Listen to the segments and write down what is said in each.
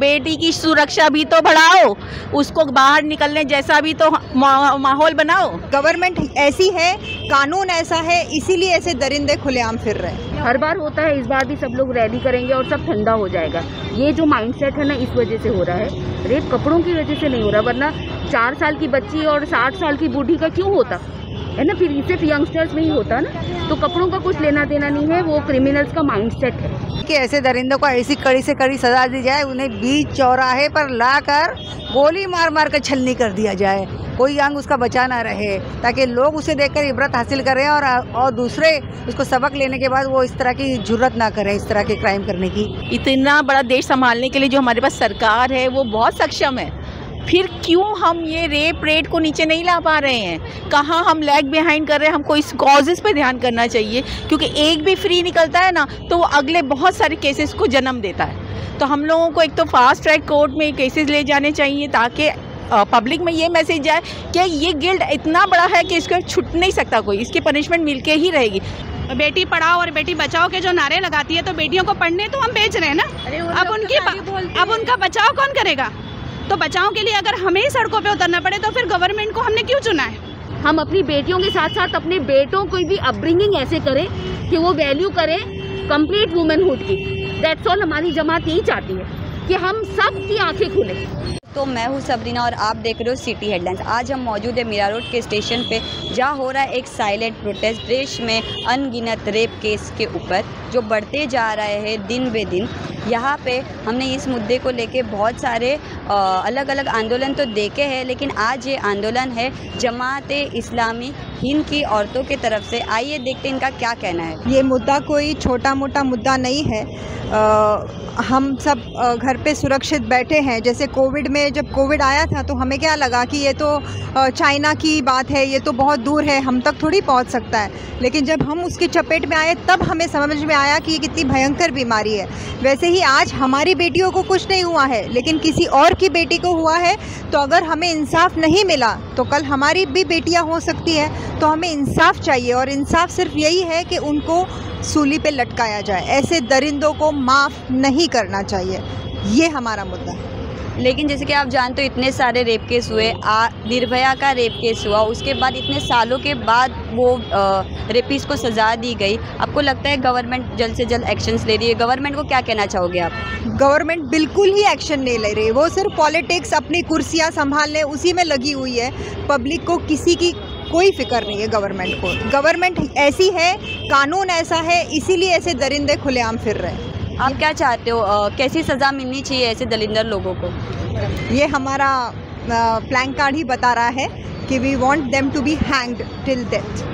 बेटी की सुरक्षा भी तो बढ़ाओ, उसको बाहर निकलने जैसा भी तो माहौल बनाओ। गवर्नमेंट ऐसी है, कानून ऐसा है, इसीलिए ऐसे दरिंदे खुलेआम फिर रहे हैं। हर बार होता है, इस बार भी सब लोग रैली करेंगे और सब ठंडा हो जाएगा। ये जो माइंडसेट है ना, इस वजह से हो रहा है। रेप कपड़ों की वजह से नहीं हो रहा, वरना 4 साल की बच्ची और 60 साल की बूढ़ी का क्यों होता है ना। फिर सिर्फ यंगस्टर्स में ही होता ना, तो कपड़ों का कुछ लेना देना नहीं है, वो क्रिमिनल्स का माइंडसेट है कि ऐसे दरिंदों को ऐसी कड़ी से कड़ी सजा दी जाए, उन्हें बीच चौराहे पर लाकर गोली मार मार कर छलनी कर दिया जाए, कोई अंग उसका बचा ना रहे, ताकि लोग उसे देखकर इबरत हासिल करें और दूसरे उसको सबक लेने के बाद वो इस तरह की जुर्रत ना करें, इस तरह के क्राइम करने की। इतना बड़ा देश संभालने के लिए जो हमारे पास सरकार है वो बहुत सक्षम है, फिर क्यों हम ये रेप रेट को नीचे नहीं ला पा रहे हैं? कहाँ हम लैग बिहाइंड कर रहे हैं? हमको इस कॉजेज़ पे ध्यान करना चाहिए, क्योंकि एक भी फ्री निकलता है ना तो वो अगले बहुत सारे केसेस को जन्म देता है। तो हम लोगों को एक तो फास्ट ट्रैक कोर्ट में केसेस ले जाने चाहिए, ताकि पब्लिक में ये मैसेज जाए कि ये गिल्ड इतना बड़ा है कि इसको छूट नहीं सकता कोई, इसकी पनिशमेंट मिलके ही रहेगी। बेटी पढ़ाओ और बेटी बचाओ के जो नारे लगाती है, तो बेटियों को पढ़ने तो हम भेज रहे हैं ना, अब उनका बचाव कौन करेगा? तो बचाव के लिए अगर हमें ही सड़कों पे उतरना पड़े तो फिर गवर्नमेंट को हमने क्यों चुना है? हम अपनी बेटियों के साथ साथ अपने बेटों को भी अपब्रिंगिंग ऐसे करें कि वो वैल्यू करें कंप्लीट वुमेनहुड की। दैट्स ऑल हमारी जमात यही चाहती है कि हम सब की आंखें खुले। तो मैं हूँ सबरीना और आप देख रहे हो सिटी हेडलाइंस। आज हम मौजूद है मीरा रोड के स्टेशन पे, जहाँ हो रहा है एक साइलेंट प्रोटेस्ट देश में अनगिनत रेप केस के ऊपर जो बढ़ते जा रहे हैं दिन बे दिन। यहाँ पे हमने इस मुद्दे को लेके बहुत सारे अलग अलग आंदोलन तो देखे हैं, लेकिन आज ये आंदोलन है जमाते इस्लामी हिंद की औरतों की तरफ से। आइए देखते हैं इनका क्या कहना है। ये मुद्दा कोई छोटा मोटा मुद्दा नहीं है। हम सब घर पे सुरक्षित बैठे हैं। जैसे कोविड में, जब कोविड आया था तो हमें क्या लगा कि ये तो चाइना की बात है, ये तो बहुत दूर है, हम तक थोड़ी पहुंच सकता है। लेकिन जब हम उसकी चपेट में आए तब हमें समझ में आया कि ये कितनी भयंकर बीमारी है। वैसे ही आज हमारी बेटियों को कुछ नहीं हुआ है, लेकिन किसी और की बेटी को हुआ है। तो अगर हमें इंसाफ नहीं मिला तो कल हमारी भी बेटियां हो सकती है। तो हमें इंसाफ चाहिए, और इंसाफ सिर्फ यही है कि उनको सूली पे लटकाया जाए। ऐसे दरिंदों को माफ़ नहीं करना चाहिए, ये हमारा मुद्दा है। लेकिन जैसे कि आप जानते हो, इतने सारे रेप केस हुए, निर्भया का रेप केस हुआ, उसके बाद इतने सालों के बाद वो रेपिस्ट को सज़ा दी गई। आपको लगता है गवर्नमेंट जल्द से जल्द एक्शंस ले रही है? गवर्नमेंट को क्या कहना चाहोगे आप? गवर्नमेंट बिल्कुल ही एक्शन नहीं ले रही, वो सिर्फ पॉलिटिक्स, अपनी कुर्सियाँ संभालने उसी में लगी हुई है। पब्लिक को किसी की कोई फिक्र नहीं है गवर्नमेंट को। गवर्नमेंट ऐसी है, कानून ऐसा है, इसीलिए ऐसे दरिंदे खुलेआम फिर रहे हैं। आप क्या चाहते हो, कैसी सज़ा मिलनी चाहिए ऐसे दलिंदर लोगों को? ये हमारा प्लैन कार्ड ही बता रहा है कि we want them to be hanged till death.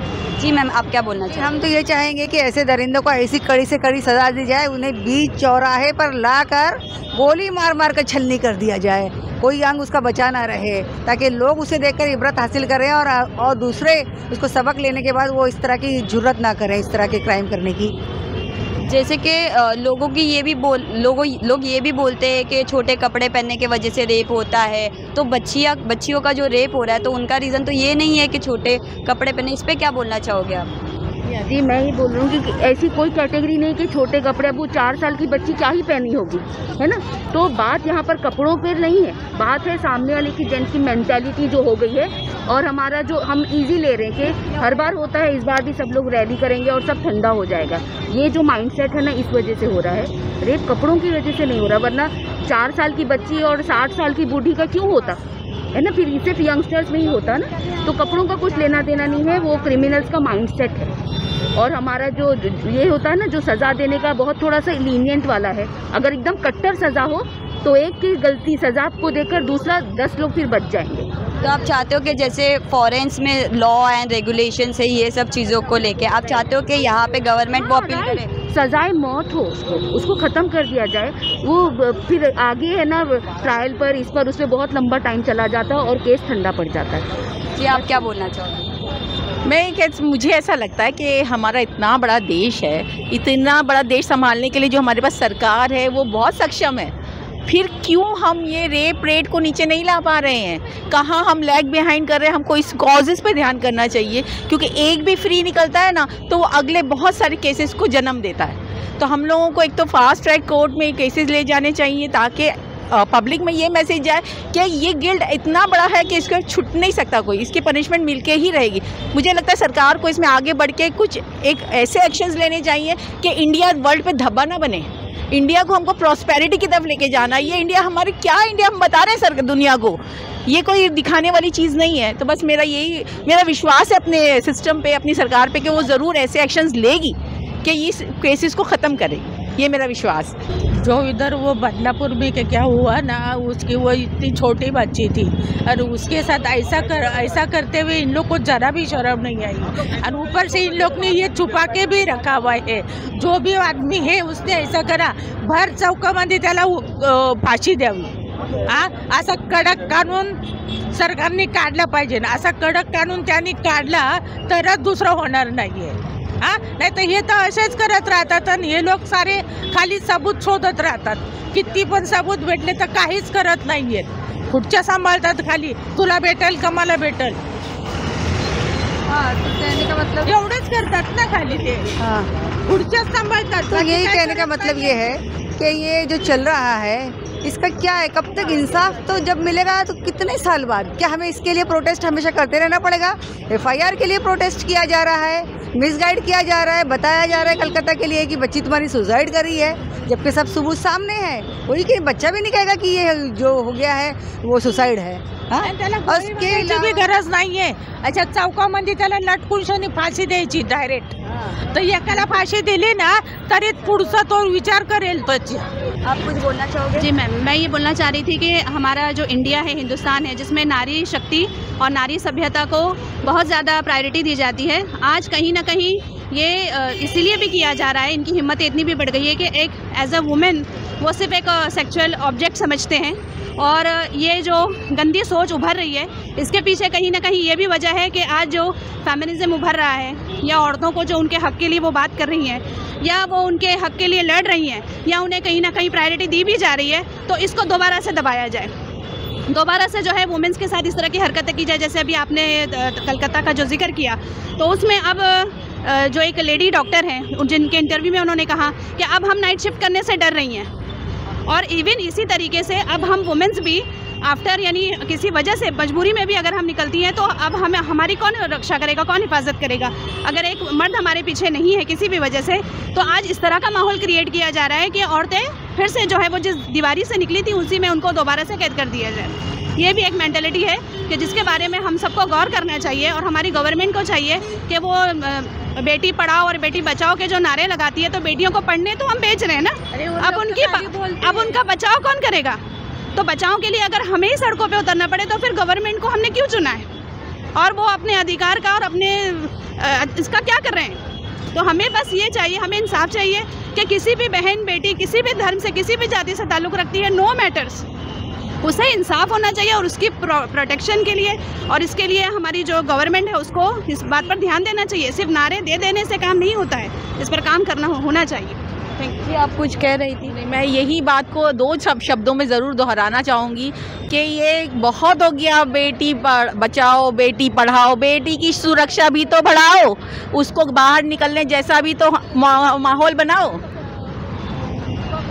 जी मैम, आप क्या बोलना चाहिए? हम तो ये चाहेंगे कि ऐसे दरिंदों को ऐसी कड़ी से कड़ी सजा दी जाए, उन्हें बीच चौराहे पर लाकर गोली मार मार कर छलनी कर दिया जाए, कोई अंग उसका बचा ना रहे, ताकि लोग उसे देखकर इबरत हासिल करें और दूसरे उसको सबक लेने के बाद वो इस तरह की जुर्रत ना करें, इस तरह के क्राइम करने की। जैसे कि लोग ये भी बोलते हैं कि छोटे कपड़े पहनने की वजह से रेप होता है। तो बच्चियों का जो रेप हो रहा है, तो उनका रीज़न तो ये नहीं है कि छोटे कपड़े पहने। इस पर क्या बोलना चाहोगे आप? जी मैं ही बोल रहा हूँ कि ऐसी कोई कैटेगरी नहीं कि छोटे कपड़े, अब वो 4 साल की बच्ची क्या ही पहनी होगी, है ना। तो बात यहाँ पर कपड़ों पर नहीं है, बात है सामने वाले की जेंट्स की मेंटालिटी जो हो गई है। और हमारा जो हम इजी ले रहे हैं कि हर बार होता है, इस बार भी सब लोग रैली करेंगे और सब ठंडा हो जाएगा। ये जो माइंडसेट है ना, इस वजह से हो रहा है। रेप कपड़ों की वजह से नहीं हो रहा, वरना 4 साल की बच्ची और 60 साल की बूढ़ी का क्यों होता है ना। फिर सिर्फ यंगस्टर्स में ही होता ना, तो कपड़ों का कुछ लेना देना नहीं है, वो क्रिमिनल्स का माइंडसेट है। और हमारा जो ये होता है ना, जो सज़ा देने का बहुत थोड़ा सा लीनियंट वाला है। अगर एकदम कट्टर सज़ा हो तो एक की गलती सज़ा को देकर दूसरा 10 लोग फिर बच जाएंगे। तो आप चाहते हो कि जैसे फॉरेन्स में लॉ एंड रेगुलेशन है, ये सब चीज़ों को लेके आप चाहते हो कि यहाँ पे गवर्नमेंट वो अपील करे, सजाए मौत हो, उसको ख़त्म कर दिया जाए। वो फिर आगे है ना ट्रायल पर, इस पर, उस पर बहुत लंबा टाइम चला जाता है और केस ठंडा पड़ जाता है। जी आप क्या बोलना चाहोगे? मुझे ऐसा लगता है कि हमारा इतना बड़ा देश है, इतना बड़ा देश संभालने के लिए जो हमारे पास सरकार है वो बहुत सक्षम है, फिर क्यों हम ये रेप रेट को नीचे नहीं ला पा रहे हैं? कहाँ हम लैग बिहाइंड कर रहे हैं? हमको इस कॉजेज़ पे ध्यान करना चाहिए, क्योंकि एक भी फ्री निकलता है ना तो वो अगले बहुत सारे केसेस को जन्म देता है। तो हम लोगों को एक तो फास्ट ट्रैक कोर्ट में केसेस ले जाने चाहिए, ताकि पब्लिक में ये मैसेज जाए कि ये गिल्ड इतना बड़ा है कि इसको छूट नहीं सकता कोई, इसकी पनिशमेंट मिलके ही रहेगी। मुझे लगता है सरकार को इसमें आगे बढ़ के कुछ एक ऐसे एक्शंस लेने चाहिए कि इंडिया वर्ल्ड पे धब्बा ना बने। इंडिया को हमको प्रॉस्पेरिटी की तरफ लेके जाना। ये इंडिया हमारे क्या इंडिया हम बता रहे हैं सर दुनिया को, ये कोई दिखाने वाली चीज़ नहीं है। तो बस मेरा विश्वास है अपने सिस्टम पे, अपनी सरकार पे कि वो ज़रूर ऐसे एक्शंस लेगी कि इस केसेस को ख़त्म करेगी, ये मेरा विश्वास। जो इधर वो बदलापुर में क्या हुआ ना, उसकी वो इतनी छोटी बच्ची थी और उसके साथ ऐसा करते हुए इन लोग को जरा भी शर्म नहीं आई। और ऊपर से इन लोग ने ये छुपा के भी रखा हुआ है। जो भी आदमी है उसने ऐसा करा, भर चौकामध्ये त्याला फाशी द्यावी। असा कडक कानून सरकारने काढला पाहिजे ना, असा कडक कानून त्यांनी काढला तरच दुसरं होणार नाहीये। नाही तर हे तर असेच करत राहतात आणि हे लोक सारे खाली सबूत शोधत राहतात। किती पण सबूत भेटले तर काहीच करत नाहीयेत, खुर्च्या सांभाळतात खाली, तुला भेटेल का मला भेटेल, तो कहने का मतलब एवढंच करतात ना खाली ते, खुर्च्या सांभाळतात। तो यही कहने का मतलब ये है कि ये जो चल रहा है इसका क्या है, कब तक इंसाफ तो जब मिलेगा, तो कितने साल बाद? क्या हमें इसके लिए प्रोटेस्ट हमेशा करते रहना पड़ेगा? FIR के लिए प्रोटेस्ट किया जा रहा है, मिसगाइड किया जा रहा है, बताया जा रहा है कलकत्ता के लिए कि बच्ची तुम्हारी सुसाइड कर रही है, जबकि सब सबूत सामने है। वही कि बच्चा भी नहीं कहेगा कि ये जो हो गया है वो सुसाइड है। उसके भी गरज नाहीये। अच्छा चौकामध्ये त्याला लटकून शनी फाशी द्यायची डायरेक्ट, तर एकाला फाशी दिली ना तरी पुढचा तो विचार करेल त्याची। आप कुछ बोलना चाहोगे? जी मैम, मैं ये बोलना चाह रही थी कि हमारा जो इंडिया है, हिंदुस्तान है, जिसमें नारी शक्ति और नारी सभ्यता को बहुत ज़्यादा प्रायोरिटी दी जाती है, आज कहीं ना कहीं ये इसीलिए भी किया जा रहा है, इनकी हिम्मतें इतनी भी बढ़ गई है कि एक एज अ वुमेन वो सिर्फ एक सेक्सुअल ऑब्जेक्ट समझते हैं। और ये जो गंदी सोच उभर रही है, इसके पीछे कहीं ना कहीं ये भी वजह है कि आज जो फेमिनिज्म उभर रहा है, या औरतों को जो उनके हक़ के लिए वो बात कर रही हैं, या वो उनके हक़ के लिए लड़ रही हैं, या उन्हें कहीं ना कहीं प्रायोरिटी दी भी जा रही है, तो इसको दोबारा से दबाया जाए, दोबारा से जो है वुमेंस के साथ इस तरह की हरकतें की जाए। जैसे अभी आपने कलकत्ता का जो जिक्र किया, तो उसमें अब जो एक लेडी डॉक्टर हैं, जिनके इंटरव्यू में उन्होंने कहा कि अब हम नाइट शिफ्ट करने से डर रही हैं। और इवन इसी तरीके से अब हम वुमेंस भी आफ्टर यानी किसी वजह से मजबूरी में भी अगर हम निकलती हैं, तो अब हमें हमारी कौन रक्षा करेगा, कौन हिफाजत करेगा? अगर एक मर्द हमारे पीछे नहीं है किसी भी वजह से, तो आज इस तरह का माहौल क्रिएट किया जा रहा है कि औरतें फिर से जो है वो जिस दीवारी से निकली थी उसी में उनको दोबारा से कैद कर दिया जाए। ये भी एक मेंटालिटी है कि जिसके बारे में हम सबको गौर करना चाहिए, और हमारी गवर्नमेंट को चाहिए कि वो बेटी पढ़ाओ और बेटी बचाओ के जो नारे लगाती है, तो बेटियों को पढ़ने तो हम भेज रहे हैं ना, अब उनका बचाव कौन करेगा? तो बचाव के लिए अगर हमें ही सड़कों पे उतरना पड़े, तो फिर गवर्नमेंट को हमने क्यों चुना है? और वो अपने अधिकार का और अपने इसका क्या कर रहे हैं? तो हमें बस ये चाहिए, हमें इंसाफ चाहिए कि किसी भी बहन बेटी किसी भी धर्म से किसी भी जाति से ताल्लुक़ रखती है, नो मैटर्स, उसे इंसाफ होना चाहिए। और उसकी प्रोटेक्शन के लिए और इसके लिए हमारी जो गवर्नमेंट है उसको इस बात पर ध्यान देना चाहिए। सिर्फ नारे दे देने से काम नहीं होता है, इस पर काम करना होना चाहिए। जी आप कुछ कह रही थी? मैं यही बात को दो शब्दों में ज़रूर दोहराना चाहूँगी कि ये बहुत हो गया, बेटी बचाओ बेटी पढ़ाओ, बेटी की सुरक्षा भी तो बढ़ाओ, उसको बाहर निकलने जैसा भी तो माहौल बनाओ।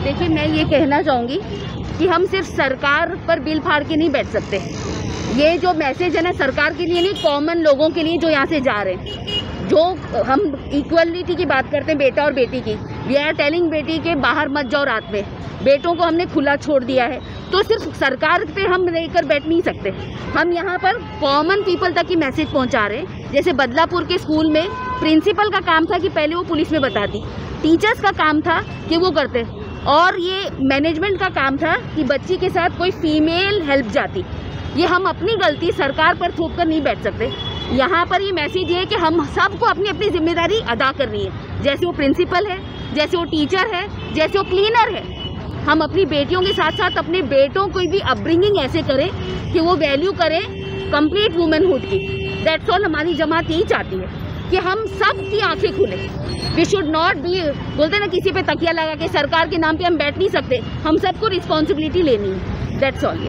देखिए मैं ये कहना चाहूँगी कि हम सिर्फ सरकार पर बिल फाड़ के नहीं बैठ सकते। ये जो मैसेज है ना, सरकार के लिए नहीं, कॉमन लोगों के लिए जो यहाँ से जा रहे हैं, जो हम इक्वलिटी की बात करते हैं बेटा और बेटी की, वी आर टेलिंग बेटी के बाहर मत जाओ रात में, बेटों को हमने खुला छोड़ दिया है। तो सिर्फ सरकार पे हम लेकर बैठ नहीं सकते, हम यहाँ पर कॉमन पीपल तक की मैसेज पहुँचा रहे हैं। जैसे बदलापुर के स्कूल में प्रिंसिपल का काम था कि पहले वो पुलिस में बताती, टीचर्स का काम था कि वो करते, और ये मैनेजमेंट का काम था कि बच्ची के साथ कोई फीमेल हेल्प जाती। ये हम अपनी गलती सरकार पर थोप कर नहीं बैठ सकते। यहाँ पर ये मैसेज ये है कि हम सबको अपनी अपनी जिम्मेदारी अदा करनी है। जैसे वो प्रिंसिपल है, जैसे वो टीचर है, जैसे वो क्लीनर है, हम अपनी बेटियों के साथ साथ अपने बेटों को भी अपब्रिंगिंग ऐसे करें कि वो वैल्यू करें कंप्लीट वुमेनहुड की। That's all. हमारी जमात यही चाहती है कि हम सब की आंखें खुले। वी शुड नॉट बी, बोलते ना किसी पे तकिया लगा के सरकार के नाम पे हम बैठ नहीं सकते, हम सबको रिस्पॉन्सिबिलिटी लेनी है। That's all.